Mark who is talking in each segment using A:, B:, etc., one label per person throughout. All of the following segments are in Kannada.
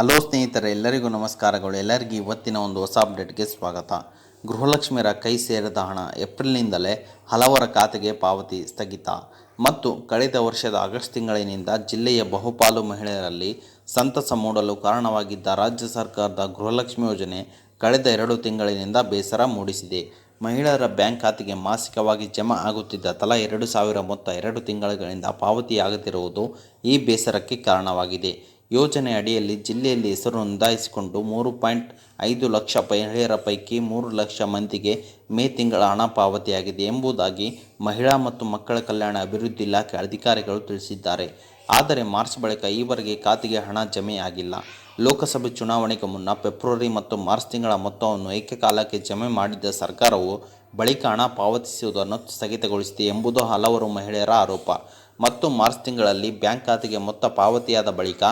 A: ಹಲೋ ಸ್ನೇಹಿತರೆ, ಎಲ್ಲರಿಗೂ ನಮಸ್ಕಾರಗಳು. ಎಲ್ಲರಿಗೂ ಇವತ್ತಿನ ಒಂದು ಹೊಸ ಅಪ್ಡೇಟ್ಗೆ ಸ್ವಾಗತ. ಗೃಹಲಕ್ಷ್ಮಿಯರ ಕೈ ಸೇರಿದ ಹಣ ಏಪ್ರಿಲ್ನಿಂದಲೇ ಹಲವರ ಖಾತೆಗೆ ಪಾವತಿ ಸ್ಥಗಿತ. ಮತ್ತು ಕಳೆದ ವರ್ಷದ ಆಗಸ್ಟ್ ತಿಂಗಳಿನಿಂದ ಜಿಲ್ಲೆಯ ಬಹುಪಾಲು ಮಹಿಳೆಯರಲ್ಲಿ ಸಂತಸ ಮೂಡಲು ಕಾರಣವಾಗಿದ್ದ ರಾಜ್ಯ ಸರ್ಕಾರದ ಗೃಹಲಕ್ಷ್ಮಿ ಯೋಜನೆ ಕಳೆದ 2 ತಿಂಗಳಿನಿಂದ ಬೇಸರ ಮೂಡಿಸಿದೆ. ಮಹಿಳೆಯರ ಬ್ಯಾಂಕ್ ಖಾತೆಗೆ ಮಾಸಿಕವಾಗಿ ಜಮಾ ಆಗುತ್ತಿದ್ದ ತಲಾ 2,000 ಮೊತ್ತ 2 ತಿಂಗಳಿಂದ ಪಾವತಿಯಾಗದಿರುವುದು ಈ ಬೇಸರಕ್ಕೆ ಕಾರಣವಾಗಿದೆ. ಯೋಜನೆ ಅಡಿಯಲ್ಲಿ ಜಿಲ್ಲೆಯಲ್ಲಿ ಹೆಸರು ನೋಂದಾಯಿಸಿಕೊಂಡು 3.5 ಲಕ್ಷ ಮಹಿಳೆಯರ ಪೈಕಿ 3 ಲಕ್ಷ ಮಂದಿಗೆ ಮೇ ತಿಂಗಳ ಹಣ ಪಾವತಿಯಾಗಿದೆ ಎಂಬುದಾಗಿ ಮಹಿಳಾ ಮತ್ತು ಮಕ್ಕಳ ಕಲ್ಯಾಣ ಅಭಿವೃದ್ಧಿ ಇಲಾಖೆ ಅಧಿಕಾರಿಗಳು ತಿಳಿಸಿದ್ದಾರೆ. ಆದರೆ ಮಾರ್ಚ್ ಬಳಿಕ ಈವರೆಗೆ ಖಾತೆಗೆ ಹಣ ಜಮೆಯಾಗಿಲ್ಲ. ಲೋಕಸಭೆ ಚುನಾವಣೆಗೆ ಮುನ್ನ ಫೆಬ್ರವರಿ ಮತ್ತು ಮಾರ್ಚ್ ತಿಂಗಳ ಮೊತ್ತವನ್ನು ಏಕಕಾಲಕ್ಕೆ ಜಮೆ ಮಾಡಿದ್ದ ಸರ್ಕಾರವು ಬಳಿಕ ಹಣ ಪಾವತಿಸುವುದನ್ನು ಸ್ಥಗಿತಗೊಳಿಸಿದೆ ಎಂಬುದು ಹಲವರು ಮಹಿಳೆಯರ ಆರೋಪ. ಮತ್ತು ಮಾರ್ಚ್ ತಿಂಗಳಲ್ಲಿ ಬ್ಯಾಂಕ್ ಖಾತೆಗೆ ಮೊತ್ತ ಪಾವತಿಯಾದ ಬಳಿಕ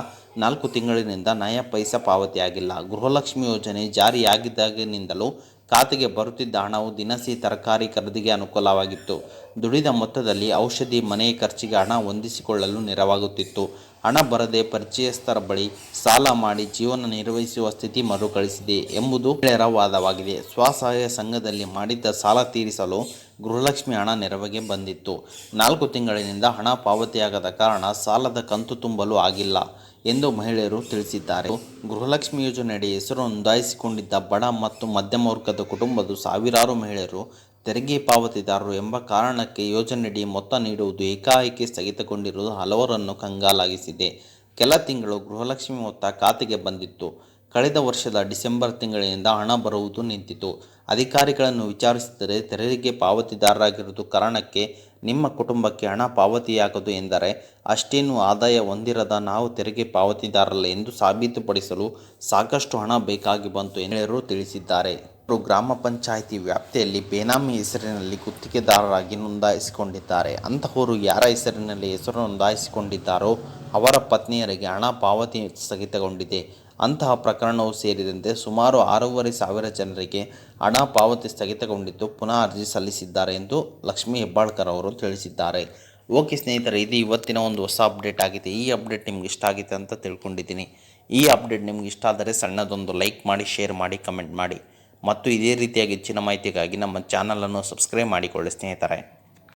A: 4 ತಿಂಗಳಿನಿಂದ ನಯಾ ಪೈಸಾ ಪಾವತಿಯಾಗಿಲ್ಲ. ಗೃಹಲಕ್ಷ್ಮಿ ಯೋಜನೆ ಜಾರಿಯಾಗಿದ್ದಾಗಿನಿಂದಲೂ ಖಾತೆಗೆ ಬರುತ್ತಿದ್ದ ಹಣವು ದಿನಸಿ ತರಕಾರಿ ಖರೀದಿಗೆ ಅನುಕೂಲವಾಗಿತ್ತು. ದುಡಿದ ಮೊತ್ತದಲ್ಲಿ ಔಷಧಿ, ಮನೆ ಖರ್ಚಿಗೆ ಹಣ ಹೊಂದಿಸಿಕೊಳ್ಳಲು ನೆರವಾಗುತ್ತಿತ್ತು. ಹಣ ಬರದೆ ಪರಿಚಯಸ್ಥರ ಬಳಿ ಸಾಲ ಮಾಡಿ ಜೀವನ ನಿರ್ವಹಿಸುವ ಸ್ಥಿತಿ ಮರುಕಳಿಸಿದೆ ಎಂಬುದು ಮಹಿಳೆಯರ ವಾದವಾಗಿದೆ. ಸ್ವಸಹಾಯ ಸಂಘದಲ್ಲಿ ಮಾಡಿದ್ದ ಸಾಲ ತೀರಿಸಲು ಗೃಹಲಕ್ಷ್ಮಿ ಹಣ ನೆರವಿಗೆ ಬಂದಿತ್ತು. 4 ತಿಂಗಳಿನಿಂದ ಹಣ ಪಾವತಿಯಾಗದ ಕಾರಣ ಸಾಲದ ಕಂತು ತುಂಬಲು ಆಗಿಲ್ಲ ಎಂದು ಮಹಿಳೆಯರು ತಿಳಿಸಿದ್ದಾರೆ. ಗೃಹಲಕ್ಷ್ಮಿ ಯೋಜನೆಯಡಿ ಹೆಸರು ನೋಂದಾಯಿಸಿಕೊಂಡಿದ್ದ ಬಡ ಮತ್ತು ಮಧ್ಯಮ ವರ್ಗದ ಕುಟುಂಬದ ಸಾವಿರಾರು ಮಹಿಳೆಯರು ತೆರಿಗೆ ಪಾವತಿದಾರರು ಎಂಬ ಕಾರಣಕ್ಕೆ ಯೋಜನೆಯಡಿ ಮೊತ್ತ ನೀಡುವುದು ಏಕಾಏಕಿ ಸ್ಥಗಿತಗೊಂಡಿರುವುದು ಹಲವರನ್ನು ಕಂಗಾಲಾಗಿಸಿದೆ. ಕೆಲ ತಿಂಗಳು ಗೃಹಲಕ್ಷ್ಮಿ ಮೊತ್ತ ಖಾತೆಗೆ ಬಂದಿತ್ತು. ಕಳೆದ ವರ್ಷದ ಡಿಸೆಂಬರ್ ತಿಂಗಳಿನಿಂದ ಹಣ ಬರುವುದು ನಿಂತಿತು. ಅಧಿಕಾರಿಗಳನ್ನು ವಿಚಾರಿಸಿದರೆ ತೆರಿಗೆ ಪಾವತಿದಾರರಾಗಿರುವುದು ಕಾರಣಕ್ಕೆ ನಿಮ್ಮ ಕುಟುಂಬಕ್ಕೆ ಹಣ ಪಾವತಿಯಾಗದು ಎಂದರೆ ಅಷ್ಟೇನೂ ಆದಾಯ ಹೊಂದಿರದ ನಾವು ತೆರಿಗೆ ಪಾವತಿದಾರರಲ್ಲ ಎಂದು ಸಾಬೀತುಪಡಿಸಲು ಸಾಕಷ್ಟು ಹಣ ಬೇಕಾಗಿ ಬಂತು ಎಂದು ತಿಳಿಸಿದ್ದಾರೆ. ಅವರು ಗ್ರಾಮ ಪಂಚಾಯಿತಿ ವ್ಯಾಪ್ತಿಯಲ್ಲಿ ಬೇನಾಮಿ ಹೆಸರಿನಲ್ಲಿ ಗುತ್ತಿಗೆದಾರರಾಗಿ ನೋಂದಾಯಿಸಿಕೊಂಡಿದ್ದಾರೆ. ಅಂತಹವರು ಯಾರ ಹೆಸರಿನಲ್ಲಿ ಹೆಸರು ನೋಂದಾಯಿಸಿಕೊಂಡಿದ್ದಾರೋ ಅವರ ಪತ್ನಿಯರಿಗೆ ಹಣ ಪಾವತಿ ಸ್ಥಗಿತಗೊಂಡಿದೆ. ಅಂತಹ ಪ್ರಕರಣವೂ ಸೇರಿದಂತೆ ಸುಮಾರು 6,500 ಜನರಿಗೆ ಹಣ ಪಾವತಿ ಸ್ಥಗಿತಗೊಂಡಿದ್ದು ಪುನಃ ಅರ್ಜಿ ಸಲ್ಲಿಸಿದ್ದಾರೆ ಎಂದು ಲಕ್ಷ್ಮೀ ಹೆಬ್ಬಾಳ್ಕರ್ ಅವರು ತಿಳಿಸಿದ್ದಾರೆ. ಓಕೆ ಸ್ನೇಹಿತರೆ, ಇದು ಇವತ್ತಿನ ಒಂದು ಹೊಸ ಅಪ್ಡೇಟ್ ಆಗಿದೆ. ಈ ಅಪ್ಡೇಟ್ ನಿಮ್ಗೆ ಇಷ್ಟ ಆಗಿದೆ ಅಂತ ತಿಳ್ಕೊಂಡಿದ್ದೀನಿ. ಈ ಅಪ್ಡೇಟ್ ನಿಮ್ಗೆ ಇಷ್ಟ ಆದರೆ ಸಣ್ಣದೊಂದು ಲೈಕ್ ಮಾಡಿ, ಶೇರ್ ಮಾಡಿ, ಕಮೆಂಟ್ ಮಾಡಿ ಮತ್ತು ಇದೇ ರೀತಿಯಾಗಿ ಹೆಚ್ಚಿನ ಮಾಹಿತಿಗಾಗಿ ನಮ್ಮ ಚಾನಲನ್ನು ಸಬ್ಸ್ಕ್ರೈಬ್ ಮಾಡಿಕೊಳ್ಳಿ ಸ್ನೇಹಿತರೆ.